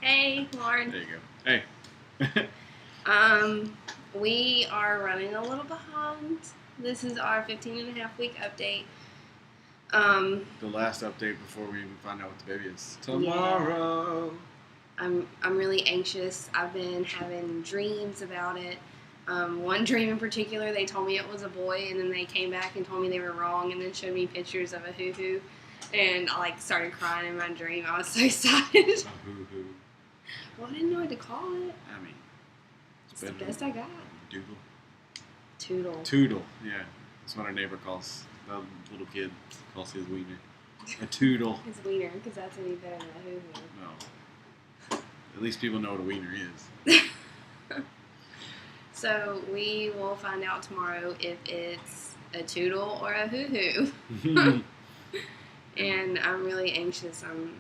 Hey, Lauren. There you go. Hey. We are running a little behind. This is our 15 and a half week update. The last update before we even find out what the baby is. Yeah. Tomorrow. I'm really anxious. I've been having dreams about it. One dream in particular, they told me it was a boy, and then they came back and told me they were wrong, and then showed me pictures of a hoo-hoo, and I started crying in my dream. I was so excited. A hoo-hoo. Well, I didn't know what to call it. I mean, It's the best I got. Doodle. Toodle. Toodle. Yeah, that's what our neighbor calls the little kid. Calls his wiener a toodle. His wiener, because that's any better than a hoo-hoo. No. At least people know what a wiener is. So we will find out tomorrow if it's a toodle or a hoo-hoo. And I'm really anxious. I'm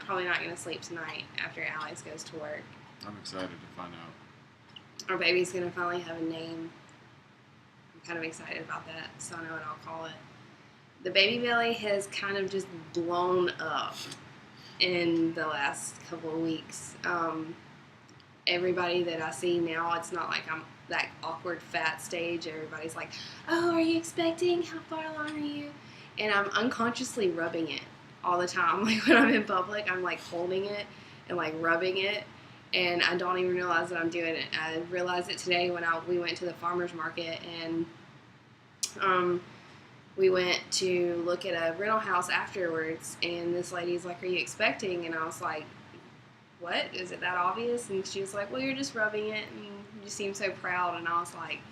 probably not going to sleep tonight after Alex goes to work. I'm excited to find out. Our baby's going to finally have a name. I'm kind of excited about that, so I know what I'll call it. The baby belly has kind of just blown up in the last couple of weeks. Everybody that I see now, it's not like I'm that awkward fat stage. Everybody's like, "Oh, are you expecting? How far along are you?" And I'm unconsciously rubbing it all the time. Like when I'm in public, I'm like holding it and like rubbing it, and I don't even realize that I'm doing it. I realized it today when we went to the farmer's market, and we went to look at a rental house afterwards, and this lady's like, "Are you expecting?" And I was like, "What? Is it that obvious?" And she was like, "Well, you're just rubbing it, and you just seem so proud." And I was like,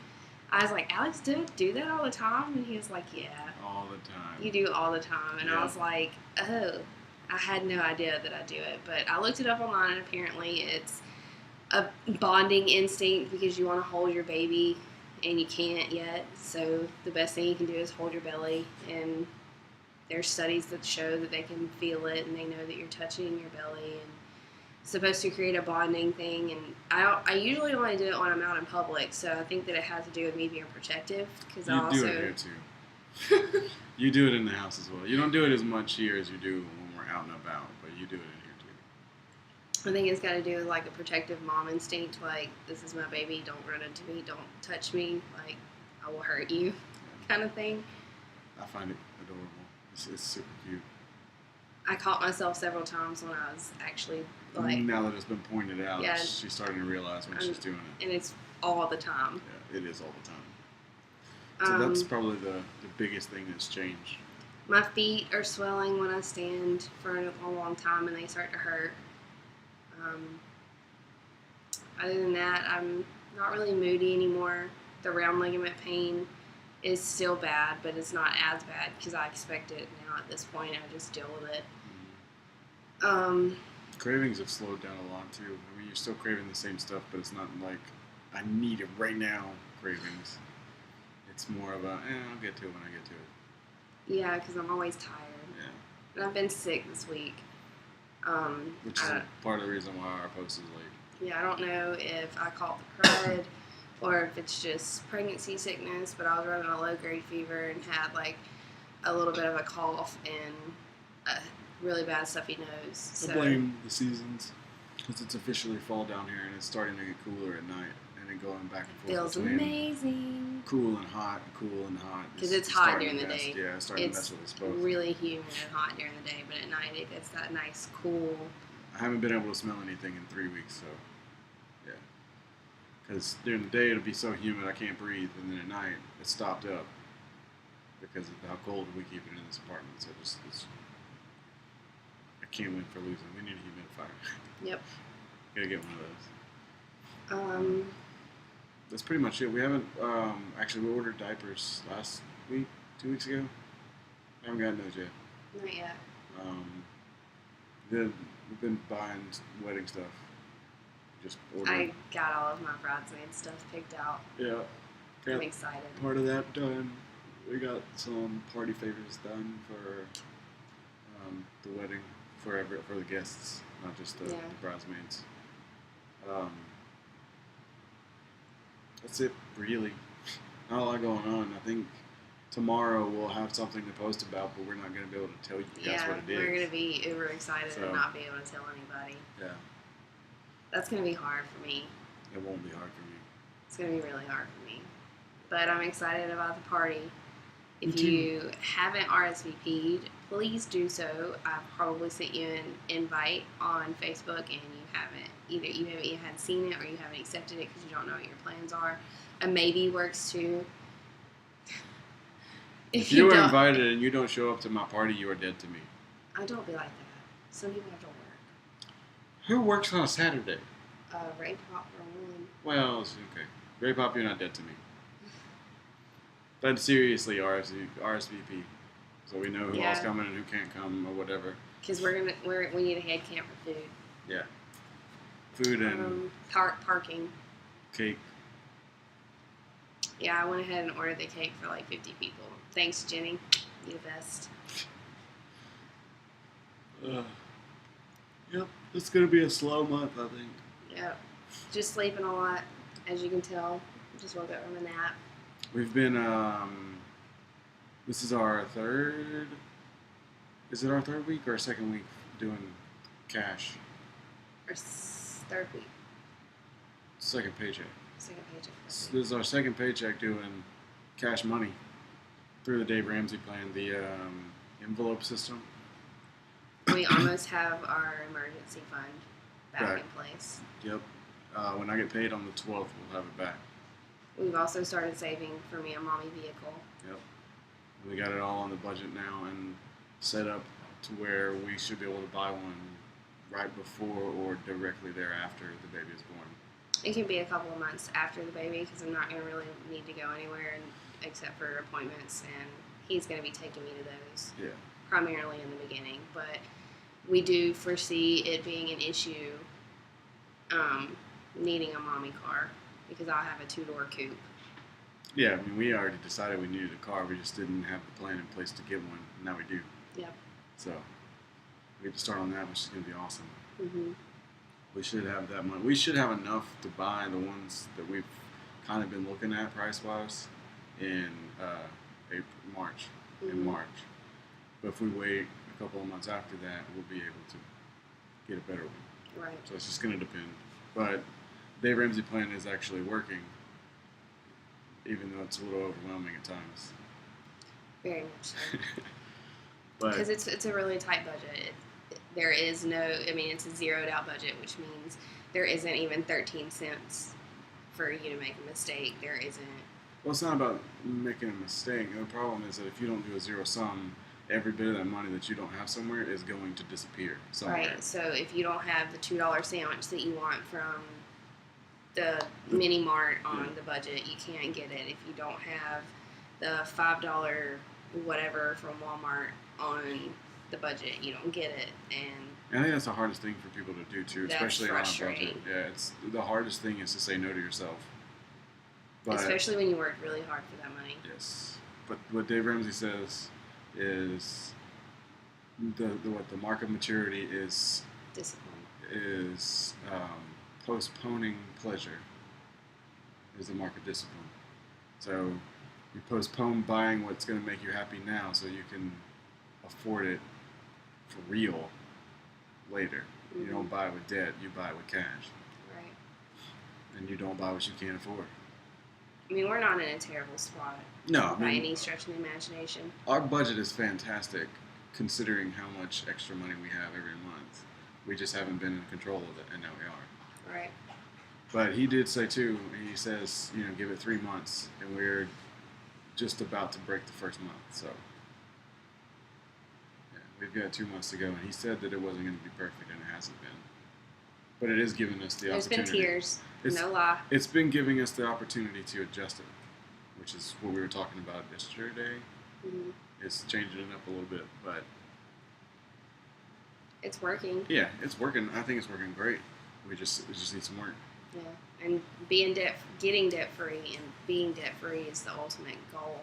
"Alex, do that all the time?" And he was like, "Yeah, all the time. You do all the time." And Yeah. I was like, "Oh, I had no idea that I do it." But I looked it up online, and apparently it's a bonding instinct because you want to hold your baby, and you can't yet. So the best thing you can do is hold your belly, and there's studies that show that they can feel it, and they know that you're touching your belly, and supposed to create a bonding thing. And I usually only do it when I'm out in public, so I think that it has to do with me being protective. Because You do it here too. You do it in the house as well. You don't do it as much here as you do when we're out and about, but you do it in here too. I think it's got to do with like a protective mom instinct, like, this is my baby, don't run into me, don't touch me, like I will hurt you, kind of thing. I find it adorable. It's super cute. I caught myself several times when I was actually like... Now that it's been pointed out, yeah, she's starting to realize when she's doing it. And it's all the time. Yeah, it is all the time. So that's probably the biggest thing that's changed. My feet are swelling when I stand for a long time, and they start to hurt. Other than that, I'm not really moody anymore. The round ligament pain is still bad, but it's not as bad because I expect it now at this point. I just deal with it. Cravings have slowed down a lot too. I mean, you're still craving the same stuff, but it's not like I need it right now cravings. It's more of a, I'll get to it when I get to it. Yeah, because I'm always tired. Yeah. And I've been sick this week. Which is part of the reason why our post is late. Yeah, I don't know if I caught the crud or if it's just pregnancy sickness, but I was running a low-grade fever and had like a little bit of a cough and a really bad stuffy nose. So I blame the seasons because it's officially fall down here and it's starting to get cooler at night and then going back and forth. Feels amazing. Cool and hot, cool and hot. Because it's hot during the day. Yeah, it's starting to mess with us both. It's really humid and hot during the day, but at night it gets that nice cool. I haven't been able to smell anything in 3 weeks, so yeah. Because during the day it'll be so humid I can't breathe, and then at night it's stopped up because of how cold we keep it in this apartment. So I can't win for losing. We need a humidifier. Yep. Gotta get one of those. That's pretty much it. We haven't actually we ordered diapers last week, 2 weeks ago. I haven't gotten those yet. Not yet. We've been buying wedding stuff. Just ordering. I got all of my bridesmaid stuff picked out. Yeah. I'm excited. Part of that done. We got some party favors done for the wedding for the guests, not just the bridesmaids. That's it, really. Not a lot going on. I think tomorrow we'll have something to post about, but we're not going to be able to tell you guys what it is. We're going to be uber excited So, and not be able to tell anybody. Yeah. That's going to be hard for me. It won't be hard for me. It's going to be really hard for me. But I'm excited about the party. If Me too. you haven't RSVP'd, please do so. I've probably sent you an invite on Facebook and you haven't. Either you haven't seen it or you haven't accepted it because you don't know what your plans are. A maybe works too. If you are invited and you don't show up to my party, you are dead to me. I don't be like that. Some people have to work. Who works on a Saturday? Ray Pop for one. Well, it's okay. Ray Pop, you're not dead to me. But seriously, RSVP. So we know who all's coming and who can't come or whatever. Because we need a head count for food. Yeah. Food and parking. Cake. Yeah, I went ahead and ordered the cake for like 50 people. Thanks, Jenny. You're the best. Yep. It's going to be a slow month, I think. Yep. Just sleeping a lot, as you can tell. Just woke up from a nap. We've been, this is our third, is it our third week or second week doing cash? Our third week. Second paycheck. Second paycheck. This is our second paycheck doing cash money through the Dave Ramsey plan, the envelope system. We almost have our emergency fund back in place. Yep. When I get paid on the 12th, we'll have it back. We've also started saving for me a mommy vehicle. Yep. We got it all on the budget now and set up to where we should be able to buy one right before or directly thereafter the baby is born. It can be a couple of months after the baby because I'm not going to really need to go anywhere except for appointments, and he's going to be taking me to those. Yeah. Primarily in the beginning, but we do foresee it being an issue needing a mommy car because I'll have a 2-door coupe. Yeah, I mean, we already decided we needed a car. We just didn't have the plan in place to get one. Now we do. Yep. So we have to start on that, which is going to be awesome. Mm-hmm. We should have that money. We should have enough to buy the ones that we've kind of been looking at price-wise in March. Mm-hmm. In March. But if we wait a couple of months after that, we'll be able to get a better one. Right. So it's just going to depend. But Dave Ramsey plan is actually working, even though it's a little overwhelming at times. Very much so. But because it's a really tight budget. There is no, I mean, it's a zeroed out budget, which means there isn't even 13 cents for you to make a mistake. There isn't. Well, it's not about making a mistake. The problem is that if you don't do a zero sum, every bit of that money that you don't have somewhere is going to disappear somewhere. Right. So if you don't have the $2 sandwich that you want from the mini mart on the budget, you can't get it. If you don't have the $5 whatever from Walmart on the budget, you don't get it. And I think that's the hardest thing for people to do too, especially on a budget. Yeah, it's the hardest thing is to say no to yourself. But, especially when you worked really hard for that money. Yes, but what Dave Ramsey says is the mark of maturity is discipline. Is postponing pleasure is the mark of discipline. So you postpone buying what's going to make you happy now, so you can afford it for real later. Mm-hmm. You don't buy it with debt; you buy it with cash. Right. And you don't buy what you can't afford. I mean, we're not in a terrible spot. No, by any stretch of the imagination. Our budget is fantastic, considering how much extra money we have every month. We just haven't been in control of it, and now we are. Right. But he did say too. He says, give it 3 months, and we're just about to break the first month. So yeah, we've got 2 months to go, and he said that it wasn't going to be perfect, and it hasn't been. But it is giving us the opportunity. There's been tears. No lie. It's been giving us the opportunity to adjust it, which is what we were talking about yesterday. Mm-hmm. It's changing it up a little bit, but it's working. Yeah, it's working. I think it's working great. It just needs some work. Yeah, and getting debt free, and being debt free is the ultimate goal,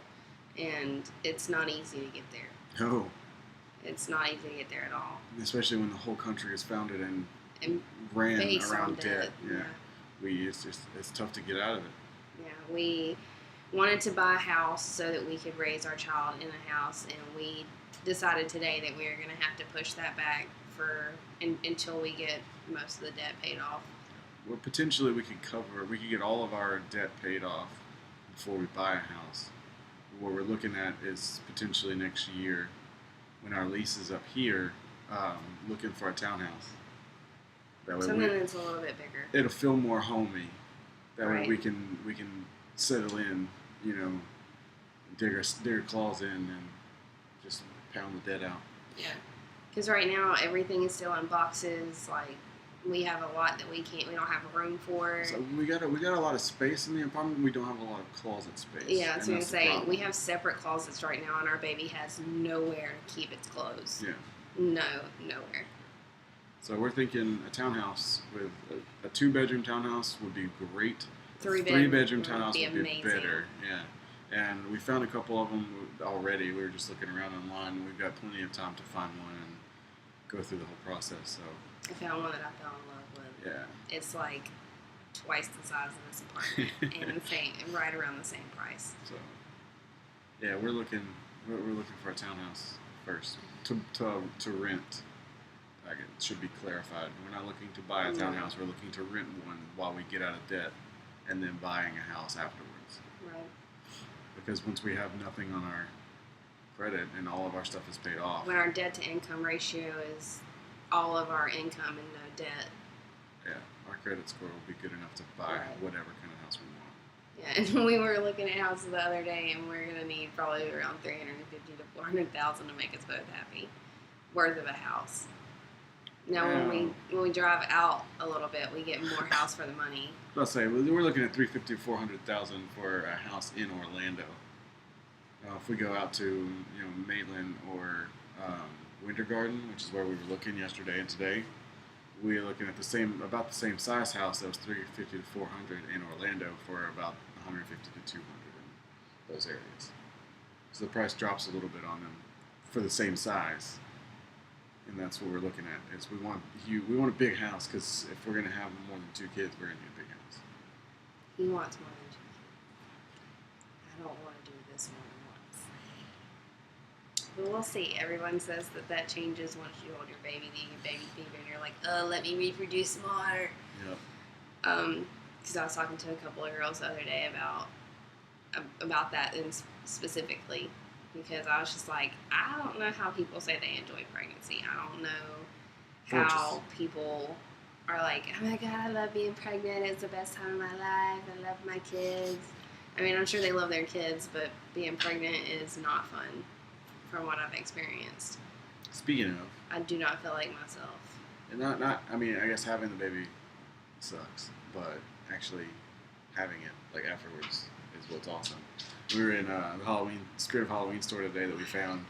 and it's not easy to get there. No, it's not easy to get there at all. Especially when the whole country is founded and ran around debt. Yeah. It's tough to get out of it. Yeah, we wanted to buy a house so that we could raise our child in a house, and we decided today that we are going to have to push that back until we get most of the debt paid off. Well, potentially we could get all of our debt paid off before we buy a house. What we're looking at is potentially next year, when our lease is up here, looking for a townhouse. That way something that's a little bit bigger. It'll feel more homey. That Right. way we can settle in, dig our claws in and just pound the debt out. Yeah, because right now everything is still in boxes. Like, we have a lot that we don't have room for. So we got a lot of space in the apartment. We don't have a lot of closet space. Yeah, that's what I'm the saying. problem. We have separate closets right now, and our baby has nowhere to keep its clothes. Yeah. Nowhere. So we're thinking a townhouse with a 2-bedroom townhouse would be great. Three-bedroom townhouse would be amazing. better. Yeah. And we found a couple of them already. We were just looking around online. We've got plenty of time to find one and go through the whole process. So I found one that I fell in love with. yeah. It's like twice the size of this apartment and right around the same price. So yeah, we're looking for a townhouse first to rent. Like, it should be clarified. We're not looking to buy a townhouse. We're looking to rent one while we get out of debt, and then buying a house afterwards. Right. Because once we have nothing on our credit and all of our stuff is paid off, When our debt to income ratio is all of our income and no debt. yeah, our credit score will be good enough to buy Right. whatever kind of house we want. Yeah, and we were looking at houses the other day, and we're gonna need probably around $350,000 to $400,000 to make us both happy, worth of a house. Now, when we drive out a little bit, we get more house for the money. Let's say we're looking at $350,000 to $400,000 for a house in Orlando. If we go out to Maitland or Winter Garden, which is where we were looking yesterday and today, we are looking at about the same size house that was $350,000 to $400,000 in Orlando for about $150,000 to $200,000 in those areas. So the price drops a little bit on them for the same size. And that's what we're looking at. Is we want a big house, because if we're going to have more than 2 kids, we're going to need a big house. He wants more than 2 kids. I don't want to do this more than once. But we'll see. Everyone says that changes once you hold your baby. You get baby fever, and you're like, let me reproduce more. Yep. Because I was talking to a couple of girls the other day about that specifically. Because I was just like, I don't know how people say they enjoy pregnancy. I don't know how people are like, oh my God, I love being pregnant. It's the best time of my life. I love my kids. I mean, I'm sure they love their kids, but being pregnant is not fun from what I've experienced. Speaking of, I do not feel like myself. and I mean, I guess having the baby sucks, but actually having it like afterwards is what's awesome. We were in the Spirit of Halloween store today that we found,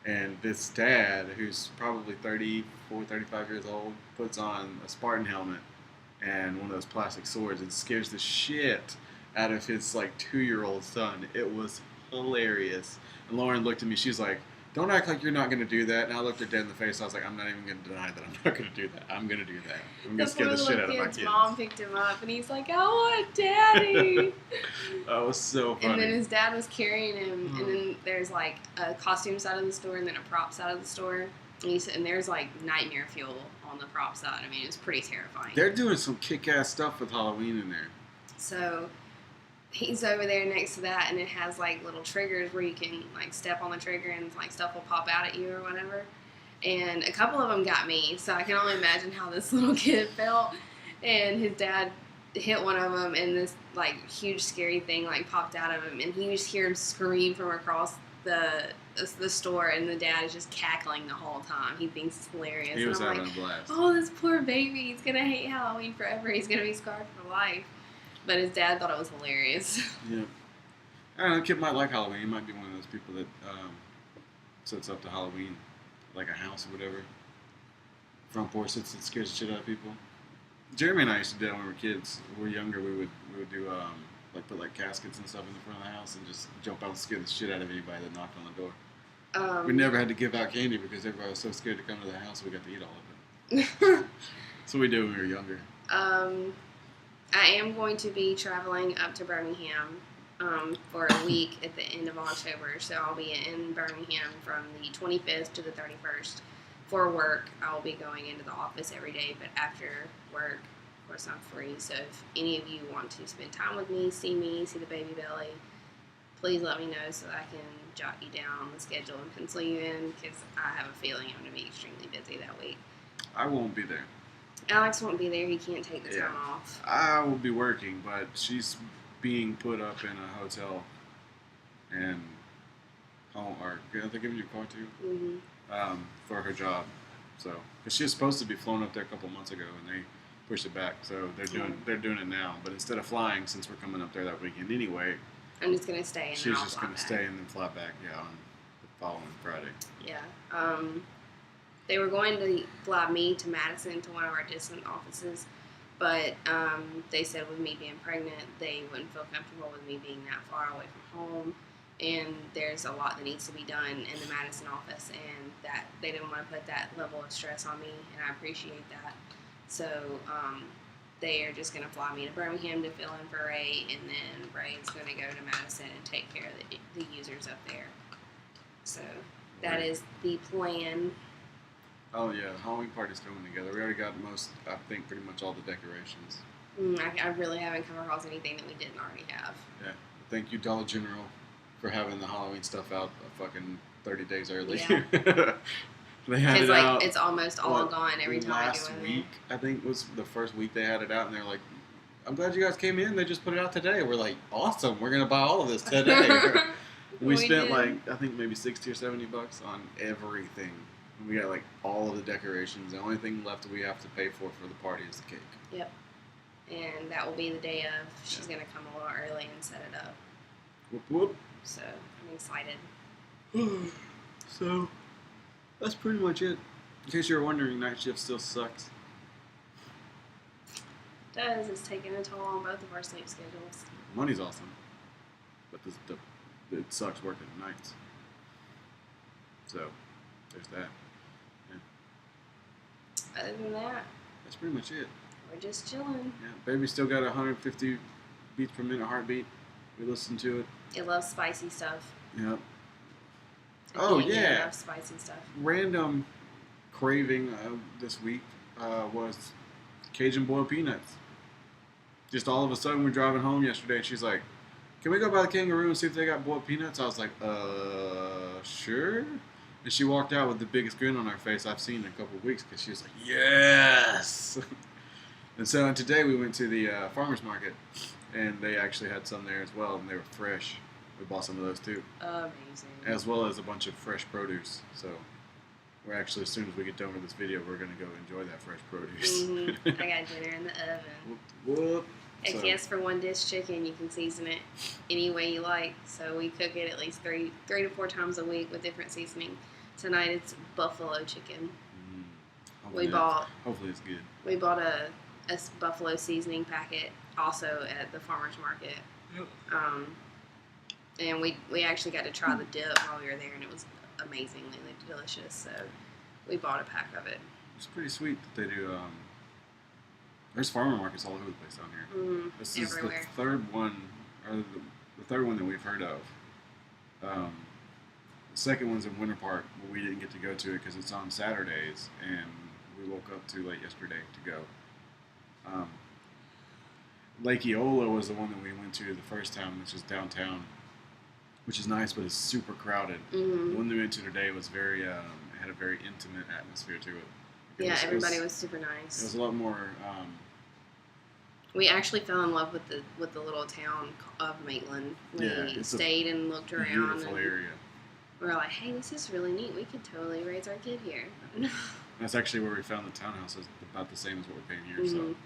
and this dad, who's probably 34, 35 years old, puts on a Spartan helmet and one of those plastic swords and scares the shit out of his 2-year-old son. It was hilarious. And Lauren looked at me, she's like, don't act like you're not going to do that. And I looked her dead in the face. I was like, I'm not even going to deny that I'm not going to do that. I'm going to do that. I'm going to scare the shit out of my kids. Mom picked him up, and he's like, I want Daddy. That was so funny. And then his dad was carrying him, and then there's a costume side of the store and then a prop side of the store. And there's nightmare fuel on the prop side. I mean, it was pretty terrifying. They're doing some kick-ass stuff with Halloween in there. So he's over there next to that, and it has little triggers where you can step on the trigger and stuff will pop out at you or whatever. And a couple of them got me, so I can only imagine how this little kid felt. And his dad hit one of them, and this huge scary thing popped out of him, and you just hear him scream from across the store, and the dad is just cackling the whole time. He thinks it's hilarious. He was and I'm having a blast. Oh, this poor baby, he's gonna hate Halloween forever. He's gonna be scarred for life. But his dad thought it was hilarious. Yeah. I don't know, the kid might like Halloween. He might be one of those people that sets up to Halloween, like a house or whatever. Front porch sits and scares the shit out of people. Jeremy and I used to do that when we were kids. When we were younger, we would do put caskets and stuff in the front of the house and just jump out and scare the shit out of anybody that knocked on the door. We never had to give out candy because everybody was so scared to come to the house, we got to eat all of it. That's what we did when we were younger. I am going to be traveling up to Birmingham for a week at the end of October. So I'll be in Birmingham from the 25th to the 31st. For work, I'll be going into the office every day, but after work, of course, I'm free. So if any of you want to spend time with me, see the baby belly, please let me know so that I can jot you down on the schedule and pencil you in, because I have a feeling I'm going to be extremely busy that week. I won't be there. Alex won't be there. He can't take the time off. I will be working, but she's being put up in a hotel and home, or are they giving you a car too? Mm-hmm. For her job. So, because she was supposed to be flown up there a couple months ago, and they pushed it back. So they're doing it now. But instead of flying, since we're coming up there that weekend anyway, I'm just gonna stay. And she's just gonna stay and then fly back. Yeah, on the following Friday. Yeah. They were going to fly me to Madison to one of our distant offices, but they said with me being pregnant, they wouldn't feel comfortable with me being that far away from home. And there's a lot that needs to be done in the Madison office, and that they didn't want to put that level of stress on me, and I appreciate that. So they are just going to fly me to Birmingham to fill in for Ray, and then Ray's going to go to Madison and take care of the users up there. So that is the plan. Oh yeah, Halloween party's coming together. We already got I think pretty much all the decorations. I really haven't come across anything that we didn't already have. Yeah, thank you Dollar General for having the Halloween stuff out fucking 30 days early. Yeah. They had it out. It's almost all gone every time last I go in week, I think was the first week they had it out, and they're like, I'm glad you guys came in. They just put it out today. We're like, awesome. We're going to buy all of this today. we spent did. I think maybe $60 or $70 on everything. We got all of the decorations. The only thing left that we have to pay for the party is the cake. Yep. And that will be the day of. She's going to come a little early and set it up. Whoop whoop. So I'm excited. So that's pretty much it. In case you're wondering, night shift still sucks. It does. It's taking a toll on both of our sleep schedules. Money's awesome, but it sucks working nights. So there's that. Yeah. Other than that, That's pretty much it. we're just chilling. Yeah, baby still got 150 beats per minute heartbeat. We listen to it. It loves spicy stuff. Yep. I Oh, can't get yeah. enough spicy stuff. Random craving this week was Cajun boiled peanuts. Just all of a sudden, we're driving home yesterday, and she's like, "Can we go by the Kangaroo and see if they got boiled peanuts?" I was like, sure." And she walked out with the biggest grin on her face I've seen in a couple of weeks, because she was like, "Yes!" And so today we went to the farmer's market, and they actually had some there as well, and they were fresh. We bought some of those too. Amazing. As well as a bunch of fresh produce. So we're actually, as soon as we get done with this video, we're going to go enjoy that fresh produce. Mm-hmm. I got dinner in the oven. Whoop. If you ask for one dish chicken, you can season it any way you like. So we cook it at least three to four times a week with different seasoning. Tonight it's buffalo chicken. Hopefully it's good. We bought a buffalo seasoning packet also at the farmer's market. Yep. And we actually got to try the dip while we were there, and it was amazingly delicious. So we bought a pack of it. It's pretty sweet that they do. There's farmer markets all over the place down here. This is everywhere. the third one, or the third one that we've heard of. The second one's in Winter Park, but we didn't get to go to it because it's on Saturdays, and we woke up too late yesterday to go. Lake Eola was the one that we went to the first time, which is downtown, which is nice, but it's super crowded. Mm-hmm. The one that we went to today was very, it had a very intimate atmosphere to it. Everybody was super nice. It was a lot more. We actually fell in love with the little town of Maitland. We stayed and looked around. Beautiful area. We were like, hey, this is really neat. We could totally raise our kid here. That's actually where we found the townhouse. It's about the same as what we're paying here. Mm-hmm. So.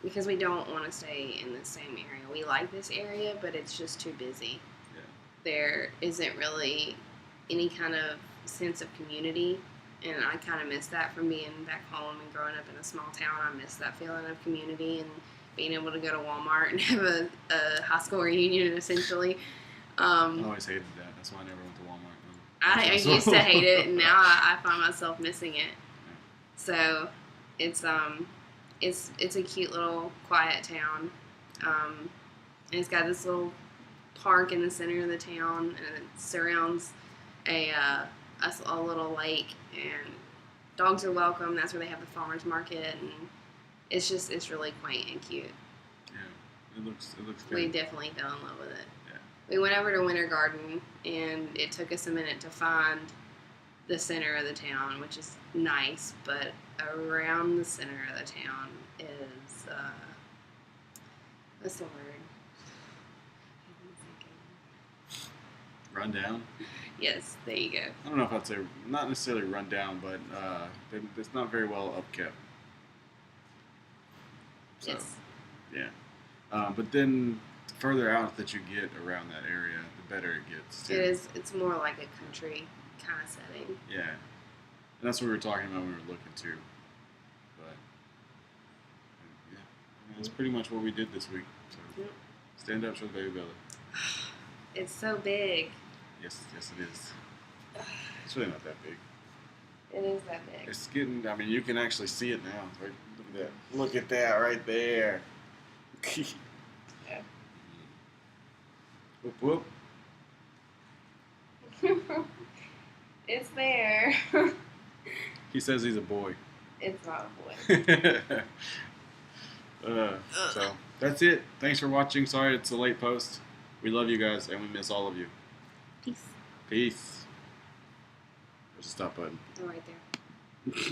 Because we don't want to stay in the same area. We like this area, but it's just too busy. Yeah. There isn't really any kind of sense of community, and I kind of miss that from being back home and growing up in a small town. I miss that feeling of community and being able to go to Walmart and have a high school reunion, essentially. I always hated that. That's why I never went to Walmart. I used to hate it, and now I find myself missing it. Yeah. So it's a cute little quiet town, and it's got this little park in the center of the town, and it surrounds a little lake, and dogs are welcome. That's where they have the farmers market, and it's really quaint and cute. Yeah, it looks good. We definitely fell in love with it. Yeah. We went over to Winter Garden, and it took us a minute to find the center of the town, which is nice, but around the center of the town is what's the word? Run down? Yes, there you go. I don't know if I'd say, not necessarily run down, but it's not very well upkept. So, Yes. yeah. But then the further out that you get around that area, the better it gets, too. It is. It's more like a country kind of setting. Yeah. And that's what we were talking about when we were looking, too. But, yeah. That's pretty much what we did this week. So, stand up, show the baby belly. It's so big. Yes, it is. It's really not that big. It is that big. It's getting, I mean, you can actually see it now. Right? Look at that. Look at that right there. Yeah. Whoop, whoop. It's there. He says he's a boy. It's not a boy. So, that's it. Thanks for watching. Sorry it's a late post. We love you guys, and we miss all of you. Peace. Peace. There's a stop button. Oh, right there.